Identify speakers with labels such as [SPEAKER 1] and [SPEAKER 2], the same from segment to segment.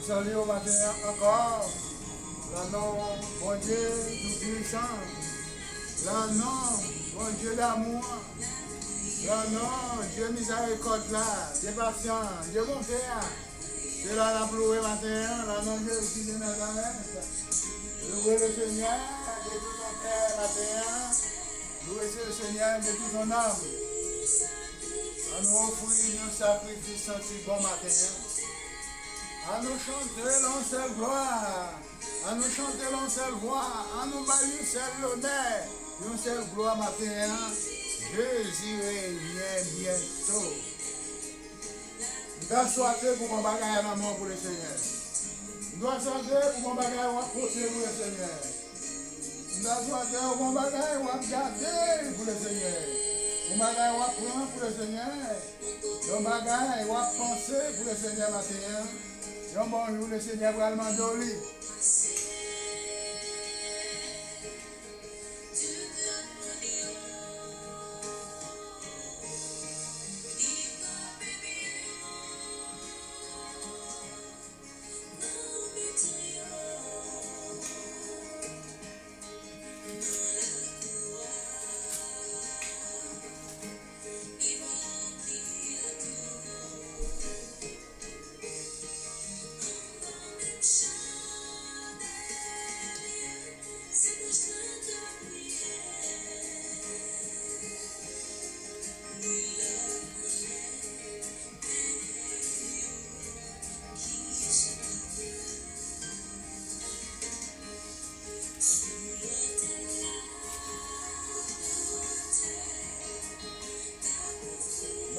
[SPEAKER 1] Salut au matin encore. Le nom, bon Dieu, tout-puissant. Le nom, bon Dieu d'amour. Le nom, Dieu miséricorde là. Dieu patient. Dieu bon Père. C'est là la pleuré matin. Le nom de Jésus de Nazareth. Louez le Seigneur de tout ton cœur matin. Louez le Seigneur de toute ton âme. À nous offrir un sacrifice senti bon matin. À nous chanter l'on gloire, à nous chanter l'on seule voix, à nous bailler seul l'honneur, une seule gloire matin. Jésus revient bientôt. Nous doit sortir pour qu'on bagaille la mort pour le Seigneur. Nous doit sortir pour qu'on bagaille la pour le Seigneur. Nous doit sortir pour qu'on bagaille la garder pour le Seigneur. Nous bagaille la prendre pour le Seigneur. Nous bagaille la penser pour le Seigneur matin. Bonjour, le Seigneur va le demander.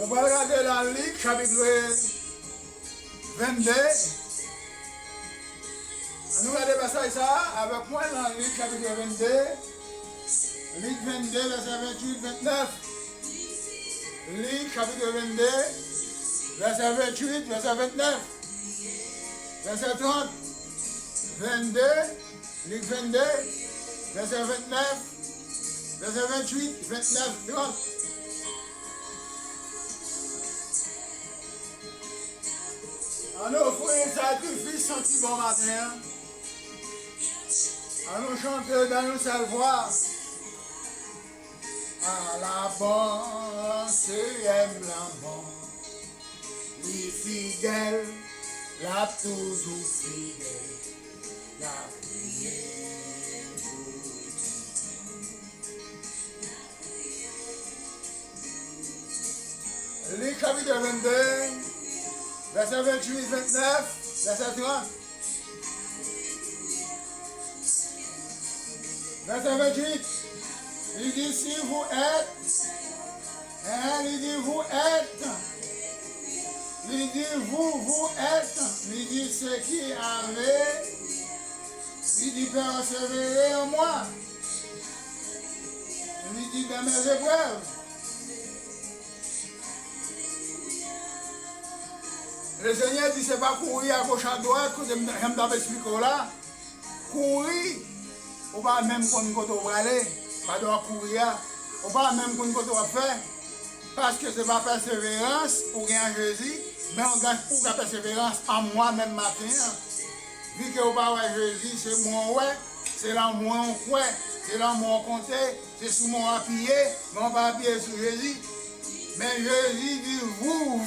[SPEAKER 1] On va regarder la Luc, chapitre 22. Nous allons passer ça avec moi dans Luc, chapitre 22. Luc 22, verset 28-29. Luc, chapitre 22, verset 28, verset 29. Verset 30, 22, Luc 22, verset 29, verset 28, 29, 30. À nous offrir un sacrifice senti bon matin. À nous chanter dans nos seules voix. À la bonne, c'est aime la bonne. Les fidèles, la toujours fidèle. La prière pour Luc chapitre 22. Verset 28, 29, verset 30. Verset 28. Il dit si vous êtes, il dit vous êtes, il dit vous êtes, il dit ce qui avait, il dit persévérer en moi, il dit dans mes épreuves. Le Seigneur dit, c'est pas courir à gauche à droite, que j'aime t'expliquer là. Courir, on va même qu'on va aller, pas de courir, on va même qu'on va faire. Parce que ce n'est pas persévérance pour rien Jésus, mais on gagne pour la persévérance en moi-même matin. Vu que on va voir Jésus, c'est moi, ouais, c'est là moi on croit, c'est là moi on compte, c'est sous moi appuyé, mais on va appuyer sur Jésus. Mais Jésus dit, vous,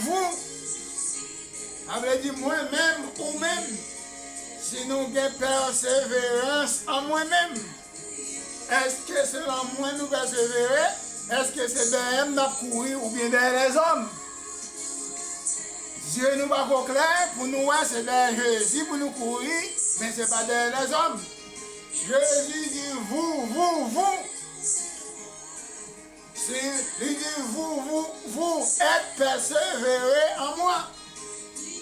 [SPEAKER 1] avait dit moi-même ou même, si nous avons persévérance en moi-même, est-ce que c'est en moi nous persévérer? Est-ce que c'est derrière nous courir ou bien derrière les hommes? Dieu nous va pas clair, pour nous, c'est derrière Jésus pour nous courir, mais ce n'est pas derrière les hommes. Jésus dit vous. Il dit vous êtes persévérés en moi.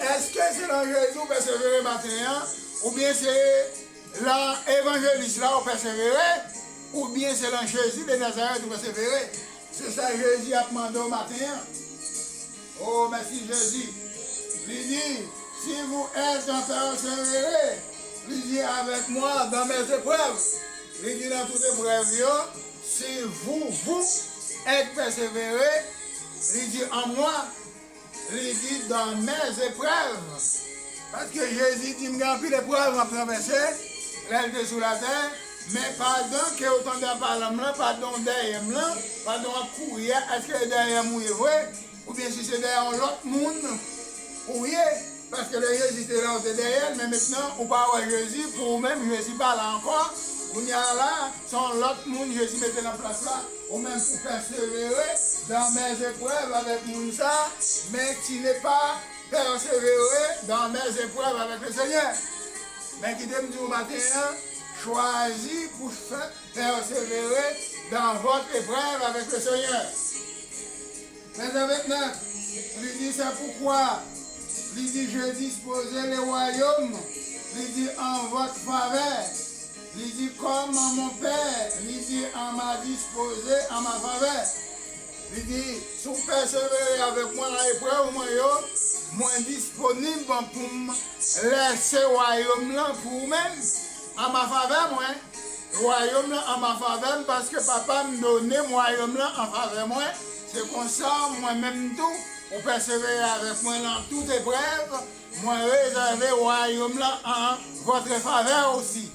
[SPEAKER 1] Est-ce que c'est dans Jésus persévérer matin, ou bien c'est dans l'évangéliste là où persévérer, ou bien c'est dans Jésus de Nazareth où persévérer? C'est ça que Jésus a demandé au matin. Oh, merci Jésus. Il dit, si vous êtes en persévérer, il dit avec moi dans mes épreuves. Il dit dans toutes les épreuves, si vous êtes persévérés, il dit en moi, il dit dans mes épreuves. Parce que Jésus dit, il y a plus d'épreuves à traverser, là, il était sur la terre, mais pardon, que autant de parlement, pardon derrière là, pardon à courir, est-ce que derrière moi est vrai, ou bien si c'est derrière l'autre monde, oui, parce que le Jésus était là, on était derrière, mais maintenant, on parle à Jésus, pour même Jésus parle encore, on y a là, sans l'autre monde, Jésus mettait la place là, ou même pour persévérer dans mes épreuves avec mon ça, mais qui n'est pas persévérer dans mes épreuves avec le Seigneur. Mais qui me dit au matin, choisis pour persévérer dans votre épreuve avec le Seigneur. Mais maintenant, il dit c'est pourquoi, il dit je disposais les royaumes, il dit en votre faveur, il dit comme mon Père, il dit en m'a disposé en ma faveur. Il dit, si vous persévérez avec moi dans l'épreuve, moi disponible pour laisser le royaume là pour vous-même, en ma faveur, moi. Le royaume là en ma faveur, parce que papa me donnait le royaume là en faveur, moi. C'est comme ça, moi-même tout, pour persévérer avec moi dans toute épreuve, moi réserver le royaume là en votre faveur aussi.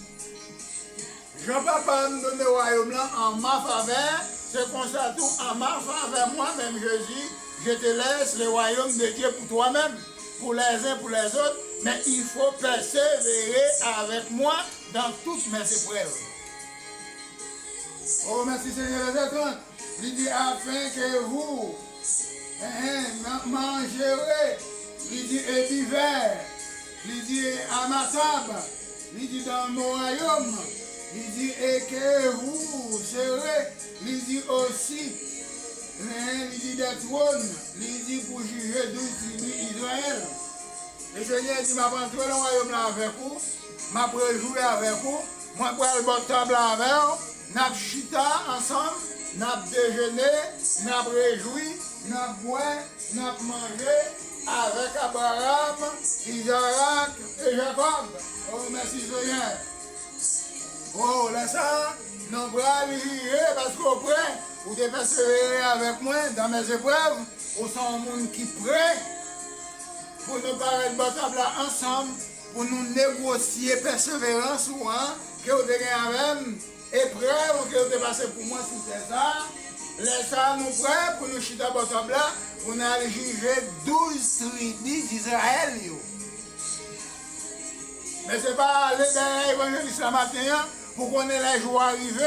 [SPEAKER 1] Jean-Papa me donne le royaume là en ma faveur. C'est comme ça tout en ma faveur, moi-même Jésus, je te laisse le royaume de Dieu pour toi-même, pour les uns, pour les autres, mais il faut persévérer avec moi dans toutes mes épreuves. Oh, merci Seigneur, les étoiles. Il dit afin que vous mangerez, il dit et buvez, il dit à ma table, il dit dans mon royaume. Il dit, et que vous serez, il dit aussi, il dit des trônes, il dit pour juger 12 tribus d'Israël. Le Seigneur dit, m'a rentré dans le royaume là avec vous, m'a préjoué avec vous, moi pour le bon table avec vous, n'a chita ensemble, n'a déjeuné, n'a réjoui, n'a boit, n'a mangé avec Abraham, Isaac et Jacob. Oh, merci Seigneur. Oh, là ça, non, bras liés, parce qu'auprès, vous devez persévérer avec moi dans mes épreuves, au sein du monde qui prêt, pour nous parler de table là ensemble, pour nous négocier persévérance ou que vous devez avec épreuve, que vous devez passer pour moi sur ça. Laissez nous prêts pour nous chiter à table là, pour nous aller juger 12 tribus d'Israël. Mais ce n'est pas aller derrière l'évangéliste la matin, pour qu'on ait les jours arrivés,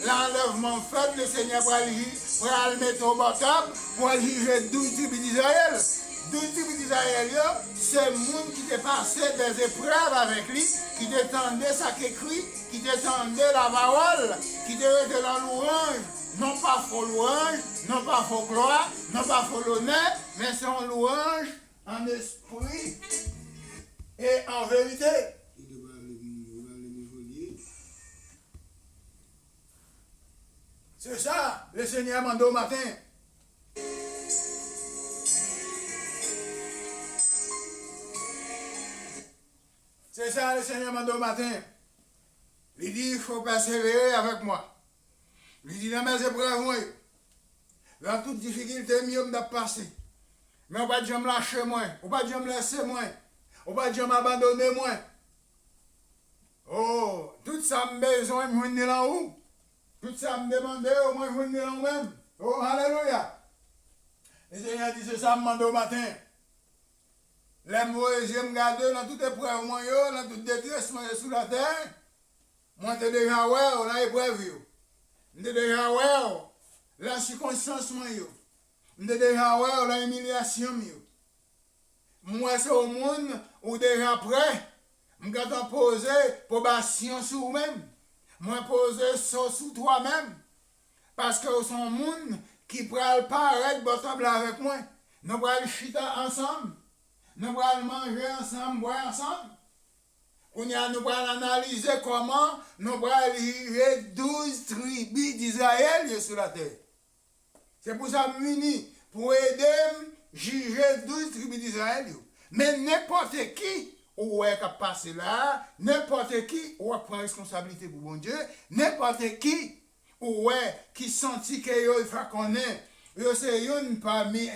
[SPEAKER 1] l'enlèvement fait, le Seigneur pour le mettre au bottom, pour juger 12 tribus d'Israël. 12 tribus d'Israël, c'est le monde qui te passé des épreuves avec lui, qui t'étendait ça qu'écrit, qui t'étendait la parole, qui te mettait dans l'orange. Non pas faux louange, non pas faux gloire, non pas faux l'honneur, mais c'est un louange en esprit et en vérité. C'est ça, le Seigneur m'a dit au matin. C'est ça, le Seigneur m'a dit au matin. Il dit, il faut persévérer avec moi. Il dit, dans mes épreuves, moi, dans toute difficulté, mieux me passer. Mais on ne va pas dire me lâcher moi, on ne va pas dire me laisser moi, on ne va pas dire m'abandonner moi. Oh, tout ça me besoin, je vais là où? Tout ça me demande, au moins je vais là où même. Oh, alléluia. Le Seigneur dit, c'est ça me demande au matin. Les mauvais, je me garde dans toute épreuve, moi, dans toute détresse, moi, sous la terre. Moi, je suis déjà ouais, dans l'épreuve. Je suis déjà ouais, la circonstance, moi, je suis déjà ouais, dans l'humiliation. Moi, c'est au monde où déjà prêt. Je vais poser probation sur vous-même. Moi, poser ça sur toi-même. Parce que c'est un monde qui ne peut pas arrêter de table avec moi. Nous allons chuter ensemble. Nous allons manger ensemble, boire ensemble. Nous allons analyser comment nous allons vivre 12 tribus d'Israël sur la terre. C'est pour ça que je suis pour aider à juger 12 tribus d'Israël. Mais n'importe qui ou est passé là, n'importe qui ou prend responsabilité pour bon Dieu, n'importe qui ou est qui sentit que il faut connaître, c'est une parmi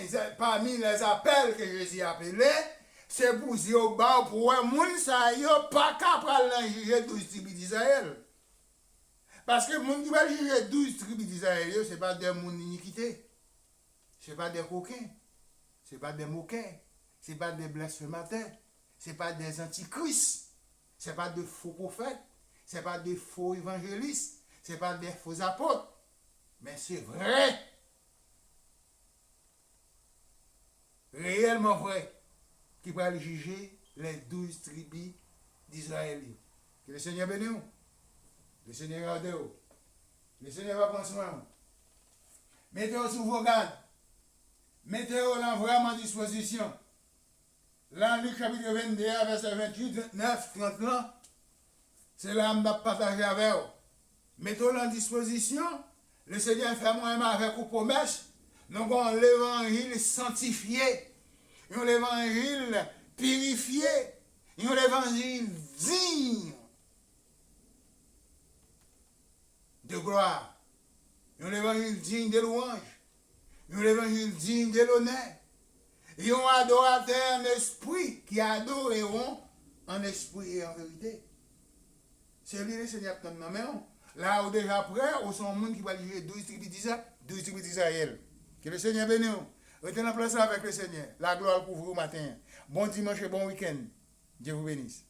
[SPEAKER 1] les appels que Jésus a appelés, c'est pour dire au bas pour un monde ça y a pas capable de juger 12 tribus d'Israël. Parce que les gens qui va juger 12 tribus d'Israël, ce n'est pas des gens d'iniquité. Ce n'est pas des coquins. Ce n'est pas des moquins. Ce n'est pas des blasphémateurs. Ce n'est pas des antichrists. Ce n'est pas de faux prophètes. Ce n'est pas des faux évangélistes. Ce n'est pas des faux apôtres. Mais c'est vrai. Réellement vrai. Qui va juger les 12 tribus d'Israël. Que le Seigneur bénisse nous. Le Seigneur garde vous. Le Seigneur va prendre soin de vous. Mettez-vous sous vos gardes. Mettez-vous là vraiment en disposition. Là, Luc chapitre 22, verset 28, 29, 30 là, c'est là que je vais partager avec vous. Mettez-vous en disposition. Le Seigneur fait moi-même avec vous promesse. Nous avons l'évangile sanctifié. Nous avons l'évangile purifié. Nous avons l'évangile digne de gloire. Nous avons l'évangile digne de louange. Nous avons l'évangile digne de l'honneur. Ils ont adorateur en esprit qui adoreront en esprit et en vérité. C'est lui le Seigneur qui nous main. Là où déjà prêt, au son monde qui va juger 12 tribus d'Israël. Que le Seigneur bénisse. Restez en place avec le Seigneur. La gloire pour vous au matin. Bon dimanche et bon week-end. Dieu vous bénisse.